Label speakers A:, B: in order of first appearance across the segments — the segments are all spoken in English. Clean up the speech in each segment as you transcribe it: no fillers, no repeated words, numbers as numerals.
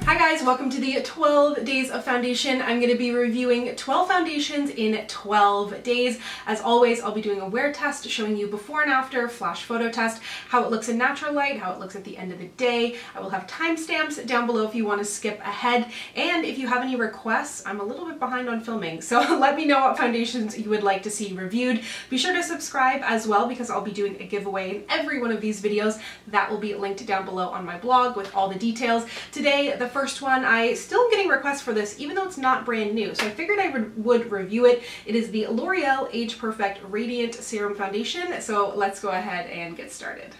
A: Hi guys, welcome to the 12 days of foundation. I'm going to be reviewing 12 foundations in 12 days. As always, I'll be doing a wear test showing you before and after, flash photo test, how it looks in natural light, how it looks at the end of the day. I will have timestamps down below if you want to skip ahead. And if you have any requests, I'm a little bit behind on filming, so let me know what foundations you would like to see reviewed. Be sure to subscribe as well because I'll be doing a giveaway in every one of these videos. That will be linked down below on my blog with all the details. Today, the first one, I still am getting requests for this even though it's not brand new, so I figured I would review it. It is the L'Oreal Age Perfect Radiant Serum Foundation, so let's go ahead and get started.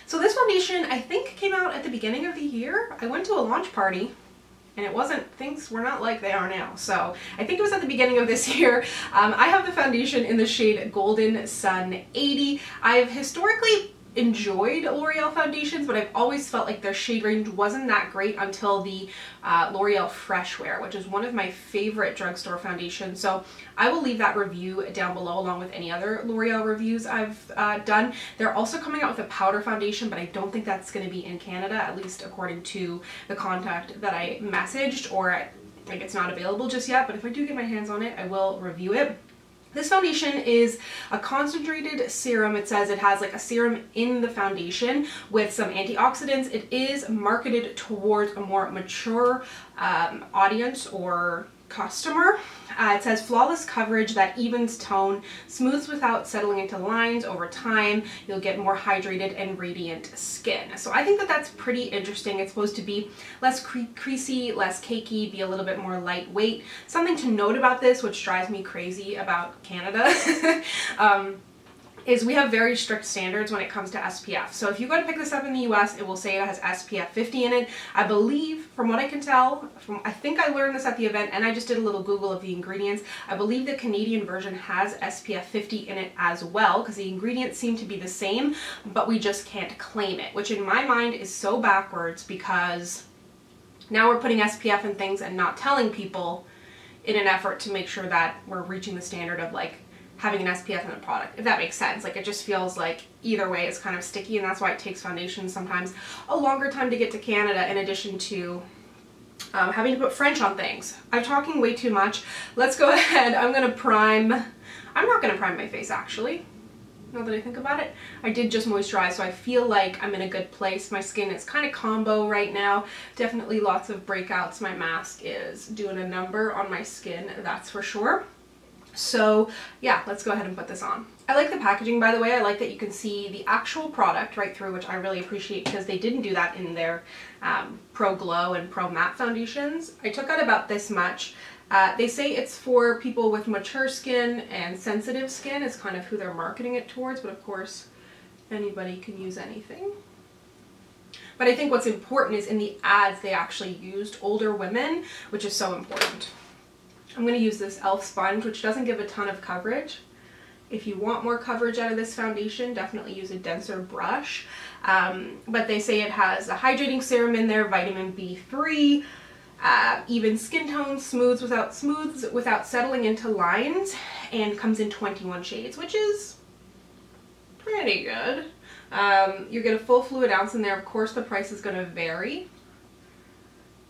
A: So this foundation I think came out at the beginning of the year. I went to a launch party and things were not like they are now. So I think it was at the beginning of this year. I have the foundation in the shade Golden Sun 80. I've historically enjoyed L'Oreal foundations, but I've always felt like their shade range wasn't that great until the L'Oreal Fresh Wear, which is one of my favorite drugstore foundations. So I will leave that review down below along with any other L'Oreal reviews I've done. They're also coming out with a powder foundation, but I don't think that's going to be in Canada, at least according to the contact that I messaged, or like it's not available just yet, but if I do get my hands on it, I will review it. This foundation is a concentrated serum. It says it has like a serum in the foundation with some antioxidants. It is marketed towards a more mature audience or customer. It says flawless coverage that evens tone, smooths without settling into lines. Over time, you'll get more hydrated and radiant skin. So I think that that's pretty interesting. It's supposed to be less creasy, less cakey, be a little bit more lightweight. Something to note about this, which drives me crazy about Canada, is we have very strict standards when it comes to SPF. So if you go to pick this up in the US, it will say it has SPF 50 in it. I believe, from what I can tell, I think I learned this at the event and I just did a little Google of the ingredients. I believe the Canadian version has SPF 50 in it as well because the ingredients seem to be the same, but we just can't claim it, which in my mind is so backwards because now we're putting SPF in things and not telling people in an effort to make sure that we're reaching the standard of like having an SPF in a product, if that makes sense. Like, it just feels like either way is kind of sticky, and that's why it takes foundations sometimes a longer time to get to Canada, in addition to having to put French on things. I'm talking way too much. Let's go ahead. I'm gonna prime. I'm not gonna prime my face, actually, now that I think about it. I did just moisturize, so I feel like I'm in a good place. My skin is kind of combo right now. Definitely lots of breakouts. My mask is doing a number on my skin, that's for sure. So yeah, let's go ahead and put this on. I like the packaging, by the way. I like that you can see the actual product right through, which I really appreciate because they didn't do that in their Pro Glow and Pro Matte foundations. I took out about this much. They say it's for people with mature skin and sensitive skin is kind of who they're marketing it towards, but of course anybody can use anything. But I think what's important is in the ads they actually used older women, which is so important. I'm going to use this e.l.f. sponge, which doesn't give a ton of coverage. If you want more coverage out of this foundation, definitely use a denser brush. But they say it has a hydrating serum in there, vitamin B3, even skin tone, smooths without settling into lines, and comes in 21 shades, which is pretty good. You get a full fluid ounce in there. Of course, the price is going to vary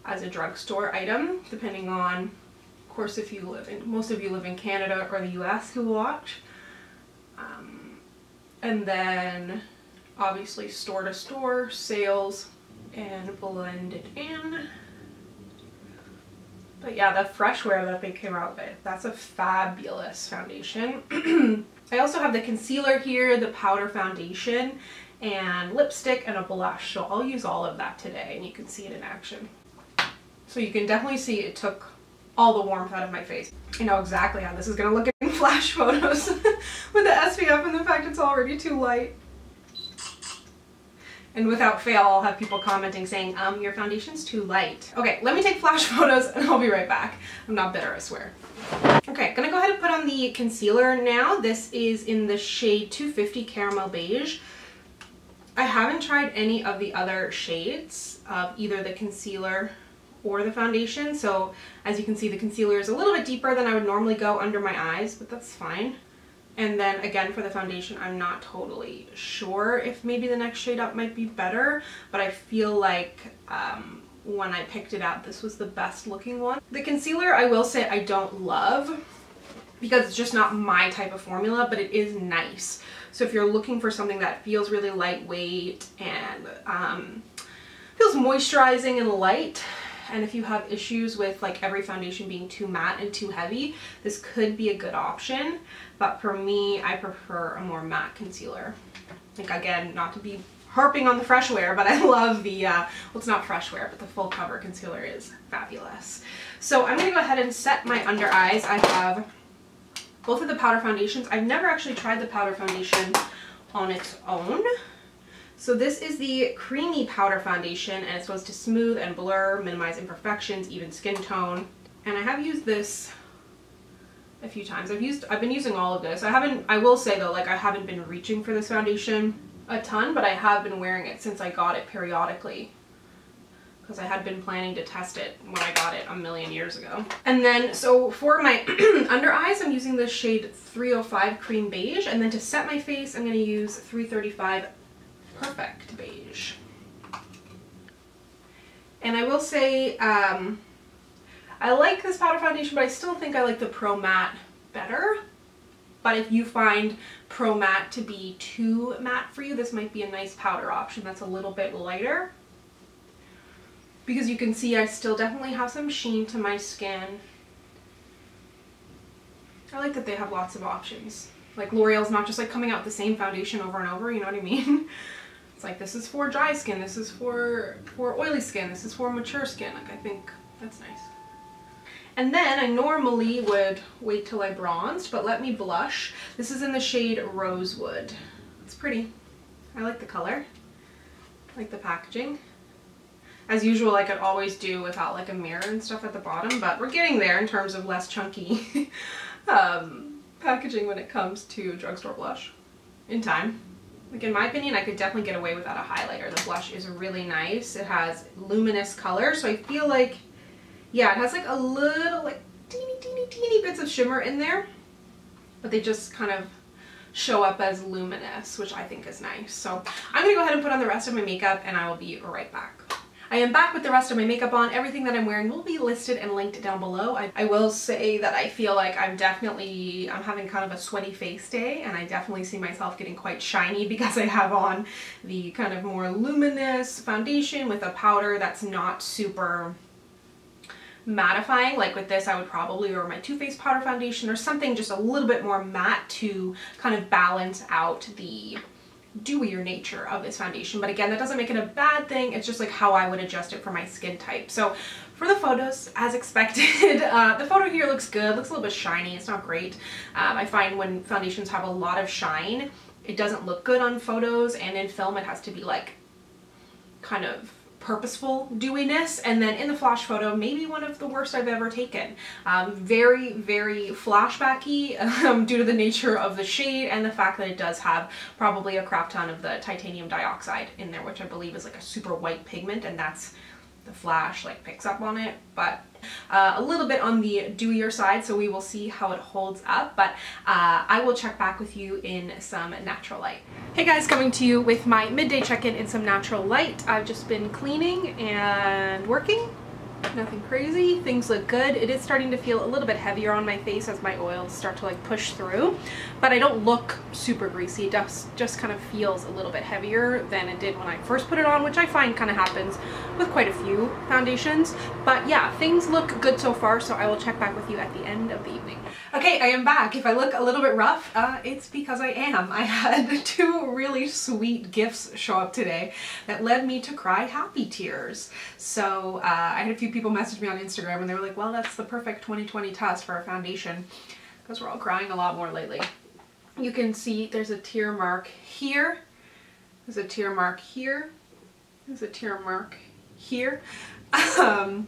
A: as a drugstore item, depending on, of course, if you live in, most of you live in Canada or the US who watch. And then obviously store to store, sales, and blend it in. But yeah, the Fresh Wear that they came out with, that's a fabulous foundation. I also have the concealer here, the powder foundation, and lipstick and a blush. So I'll use all of that today and you can see it in action. So you can definitely see it took all the warmth out of my face. I know exactly how this is gonna look in flash photos with the SPF and the fact it's already too light. And without fail, I'll have people commenting saying, your foundation's too light. Okay, let me take flash photos and I'll be right back. I'm not bitter, I swear. Okay, gonna go ahead and put on the concealer now. This is in the shade 250 Caramel Beige. I haven't tried any of the other shades of either the concealer or the foundation, so as you can see, the concealer is a little bit deeper than I would normally go under my eyes, but that's fine. And then again for the foundation, I'm not totally sure if maybe the next shade up might be better, but I feel like when I picked it up, this was the best looking one. The concealer, I will say I don't love because it's just not my type of formula, but it is nice. So if you're looking for something that feels really lightweight and feels moisturizing and light, and if you have issues with like every foundation being too matte and too heavy, this could be a good option. But for me, I prefer a more matte concealer. Like, again, not to be harping on the Fresh Wear, but I love the, well, it's not Fresh Wear, but the full cover concealer is fabulous. So I'm gonna go ahead and set my under eyes. I have both of the powder foundations. I've never actually tried the powder foundation on its own. So this is the Creamy Powder Foundation, and it's supposed to smooth and blur, minimize imperfections, even skin tone. And I have used this a few times. I've been using all of this. I will say though, like, I haven't been reaching for this foundation a ton, but I have been wearing it since I got it periodically, because I had been planning to test it when I got it a million years ago. And then, so for my under eyes, I'm using the shade 305 Cream Beige, and then to set my face, I'm going to use 335 Perfect Beige. And I will say, I like this powder foundation, but I still think I like the Pro Matte better. But if you find Pro Matte to be too matte for you, this might be a nice powder option that's a little bit lighter. Because you can see I still definitely have some sheen to my skin. I like that they have lots of options. Like, L'Oreal's not just like coming out with the same foundation over and over, you know what I mean? It's like, this is for dry skin, this is for oily skin, this is for mature skin. Like, I think that's nice. And then I normally would wait till I bronzed, but let me blush. This is in the shade Rosewood. It's pretty. I like the color. I like the packaging. As usual, I could always do without like a mirror and stuff at the bottom, but we're getting there in terms of less chunky packaging when it comes to drugstore blush in time. Like, in my opinion, I could definitely get away without a highlighter. The blush is really nice. It has luminous color, so I feel like, yeah, it has like a little, like, teeny bits of shimmer in there, but they just kind of show up as luminous, which I think is nice. So I'm gonna go ahead and put on the rest of my makeup, and I will be right back. I am back with the rest of my makeup on. Everything that I'm wearing will be listed and linked down below. I will say that I feel like I'm having kind of a sweaty face day, and I definitely see myself getting quite shiny because I have on the kind of more luminous foundation with a powder that's not super mattifying. Like with this, I would probably wear my Too Faced powder foundation or something just a little bit more matte to kind of balance out the dewier nature of this foundation. But again, that doesn't make it a bad thing. It's just like how I would adjust it for my skin type. So for the photos, as expected, the photo here looks good, looks a little bit shiny. It's not great. I find when foundations have a lot of shine, it doesn't look good on photos, and in film it has to be like kind of purposeful dewiness. And then in the flash photo, maybe one of the worst I've ever taken. Very, very flashbacky due to the nature of the shade and the fact that it does have probably a crap ton of the titanium dioxide in there, which I believe is like a super white pigment, and that's the flash like picks up on it. But a little bit on the dewier side, so we will see how it holds up. But I will check back with you in some natural light. Hey guys, coming to you with my midday check-in in some natural light. I've just been cleaning and working. Nothing crazy. Things look good. It is starting to feel a little bit heavier on my face as my oils start to like push through, but I don't look super greasy. It just kind of feels a little bit heavier than it did when I first put it on, which I find kind of happens with quite a few foundations. But yeah, things look good so far, so I will check back with you at the end of the evening. Okay, I am back. If I look a little bit rough, it's because I am. I had two really sweet gifts show up today that led me to cry happy tears. So I had a few people message me on Instagram and they were like, well, that's the perfect 2020 test for a foundation, because we're all crying a lot more lately. You can see there's a tear mark here, there's a tear mark here, there's a tear mark here, and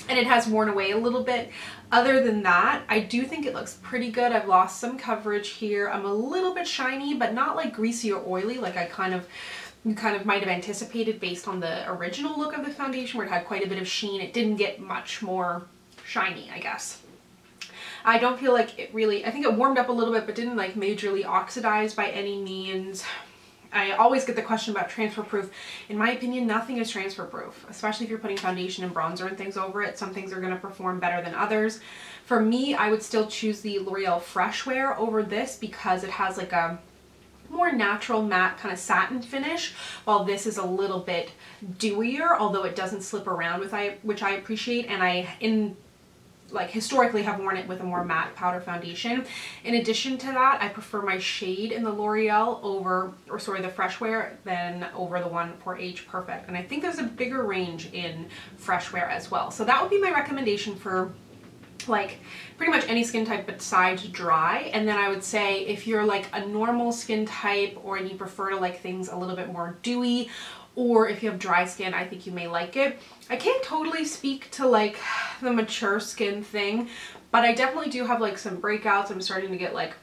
A: it has worn away a little bit. Other than that, I do think it looks pretty good. I've lost some coverage here. I'm a little bit shiny, but not like greasy or oily like you kind of might have anticipated based on the original look of the foundation, where it had quite a bit of sheen. It didn't get much more shiny, I guess. I don't feel like it really, I think it warmed up a little bit, but didn't like majorly oxidize by any means. I always get the question about transfer proof. In my opinion, nothing is transfer proof, especially if you're putting foundation and bronzer and things over it. Some things are going to perform better than others. For me, I would still choose the L'Oreal Fresh Wear over this because it has like a more natural matte kind of satin finish, while this is a little bit dewier, although it doesn't slip around, which I appreciate, and like historically have worn it with a more matte powder foundation. In addition to that, I prefer my shade in the L'Oreal over, or sorry, the Fresh Wear than over the one for Age Perfect. And I think there's a bigger range in Fresh Wear as well. So that would be my recommendation for like pretty much any skin type besides dry. And then I would say if you're like a normal skin type or you prefer to like things a little bit more dewy, or if you have dry skin, I think you may like it. I can't totally speak to like the mature skin thing, but I definitely do have like some breakouts. I'm starting to get like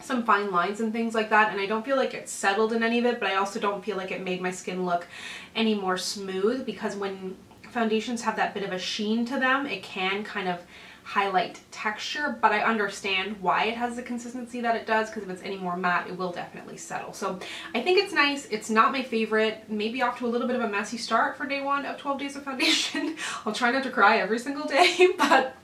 A: some fine lines and things like that, and I don't feel like it's settled in any of it, but I also don't feel like it made my skin look any more smooth, because when foundations have that bit of a sheen to them, it can kind of highlight texture, but I understand why it has the consistency that it does, because if it's any more matte, it will definitely settle. So I think it's nice. It's not my favorite. Maybe off to a little bit of a messy start for day one of 12 days of foundation. I'll try not to cry every single day, but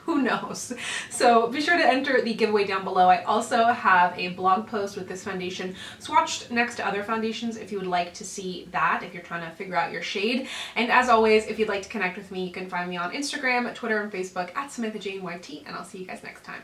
A: who knows? So be sure to enter the giveaway down below. I also have a blog post with this foundation swatched next to other foundations if you would like to see that, if you're trying to figure out your shade. And as always, if you'd like to connect with me, you can find me on Instagram, Twitter, and Facebook at SamanthaJaneYT, and I'll see you guys next time.